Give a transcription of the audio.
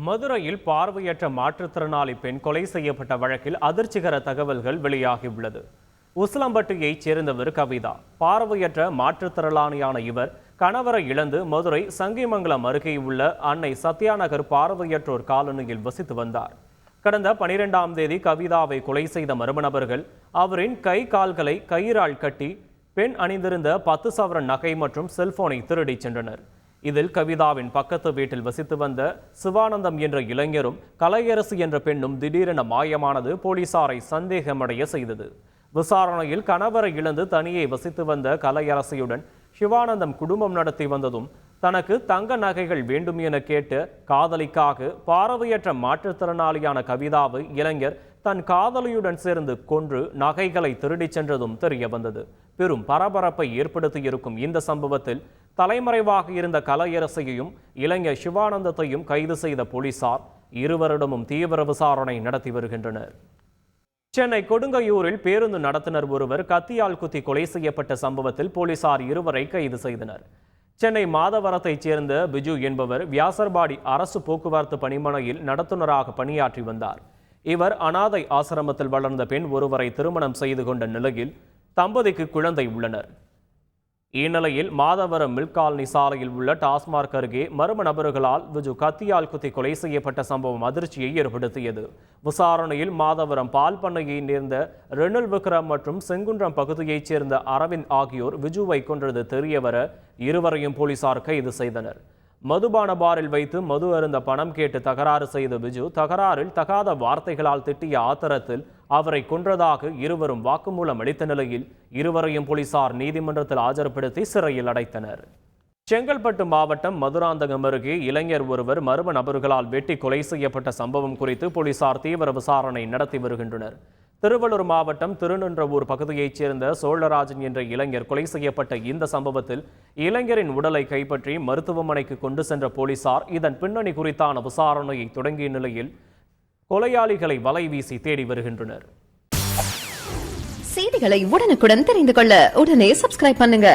மதுரையில் பார்வையற்ற மாற்றுத்திறனாளி பெண் கொலை செய்யப்பட்ட வழக்கில் அதிர்ச்சிகர தகவல்கள் வெளியாகியுள்ளது. உசிலம்பட்டியைச் சேர்ந்தவர் கவிதா. பார்வையற்ற மாற்றுத்திறனாளியான இவர் கணவரை இழந்து மதுரை சங்கிமங்கலம் அருகே உள்ள அன்னை சத்யாநகர் பார்வையற்றோர் காலனியில் வசித்து வந்தார். கடந்த 12ஆம் தேதி கவிதாவை கொலை செய்த மர்ம நபர்கள் அவரின் கை கால்களை கயிறால் கட்டி பெண் அணிந்திருந்த 10 சவரன் நகை மற்றும் செல்போனை திருடிச் சென்றனர். இதில் கவிதாவின் பக்கத்து வீட்டில் வசித்து வந்த சிவானந்தம் என்ற இளைஞரும் கலையரசு என்ற பெண்ணும் திடீரென மாயமானது போலீசாரை சந்தேகமடைய செய்தது. விசாரணையில் கணவரை இழந்து தனியே வசித்து வந்த கலையரசியுடன் சிவானந்தம் குடும்பம் நடத்தி வந்ததும் தனக்கு தங்க நகைகள் வேண்டும் என கேட்டு காதலிக்காக பார்வையற்ற மாற்றுத்திறனாளியான கவிதாவை இளைஞர் தன் காதலியுடன் சேர்ந்து கொன்று நகைகளை திருடிச் சென்றதும் தெரிய வந்தது. பெரும் பரபரப்பை ஏற்படுத்தியிருக்கும் இந்த சம்பவத்தில் தலைமறைவாக இருந்த கலையரசையையும் இளைஞர் சிவானந்தத்தையும் கைது செய்த போலீசார் இருவரிடமும் தீவிர விசாரணை நடத்தி வருகின்றனர். சென்னை கொடுங்கையூரில் பேருந்து நடத்துனர் ஒருவர் கத்தியால் குத்தி கொலை செய்யப்பட்ட சம்பவத்தில் போலீசார் இருவரை கைது செய்தனர். சென்னை மாதவரத்தைச் சேர்ந்த பிஜு என்பவர் வியாசர்பாடி அரசு போக்குவரத்து பணிமனையில் நடத்துனராக பணியாற்றி வந்தார். இவர் அனாதை ஆசிரமத்தில் வளர்ந்த பெண் ஒருவரை திருமணம் செய்து கொண்ட நிலையில் தம்பதிக்கு குழந்தை உள்ளனர். இந்நிலையில் மாதவரம் மில்க் காலனி சாலையில் உள்ள டாஸ்மார்க் அருகே மர்ம நபர்களால் பிஜு கத்தியால் குத்தி கொலை செய்யப்பட்ட சம்பவம் அதிர்ச்சியை ஏற்படுத்தியது. விசாரணையில் மாதவரம் பால் பண்ணையை நேர்ந்த ரெனல் விக்ரம் மற்றும் செங்குன்றம் பகுதியைச் சேர்ந்த அரவிந்த் ஆகியோர் பிஜுவை கொன்றது தெரியவர இருவரையும் போலீசார் கைது செய்தனர். மதுபான பாரில் வைத்து மது அருந்த பணம் கேட்டு தகராறு செய்த பிஜு தகராறில் தகாத வார்த்தைகளால் திட்டிய ஆத்திரத்தில் அவரை கொன்றதாக இருவரும் வாக்குமூலம் அளித்த நிலையில் இருவரையும் போலீசார் நீதிமன்றத்தில் ஆஜர்படுத்தி சிறையில் அடைத்தனர். செங்கல்பட்டு மாவட்டம் மதுராந்தகம் அருகே இளைஞர் ஒருவர் மர்ம நபர்களால் வெட்டி கொலை செய்யப்பட்ட சம்பவம் குறித்து போலீசார் தீவிர விசாரணை நடத்தி வருகின்றனர். திருவள்ளூர் மாவட்டம் திருநின்றவூர் பகுதியைச் சேர்ந்த சோழராஜன் என்ற இளைஞர் கொலை செய்யப்பட்ட இந்த சம்பவத்தில் இளைஞரின் உடலை கைப்பற்றி மருத்துவமனைக்கு கொண்டு சென்ற போலீசார் இதன் பின்னணி குறித்தான விசாரணையை தொடங்கிய நிலையில் கொலையாளிகளை வலை வீசி தேடி வருகின்றனர். செய்திகளை உடனுக்குடன் தெரிந்து கொள்ள உடனே சப்ஸ்கிரைப் பண்ணுங்க.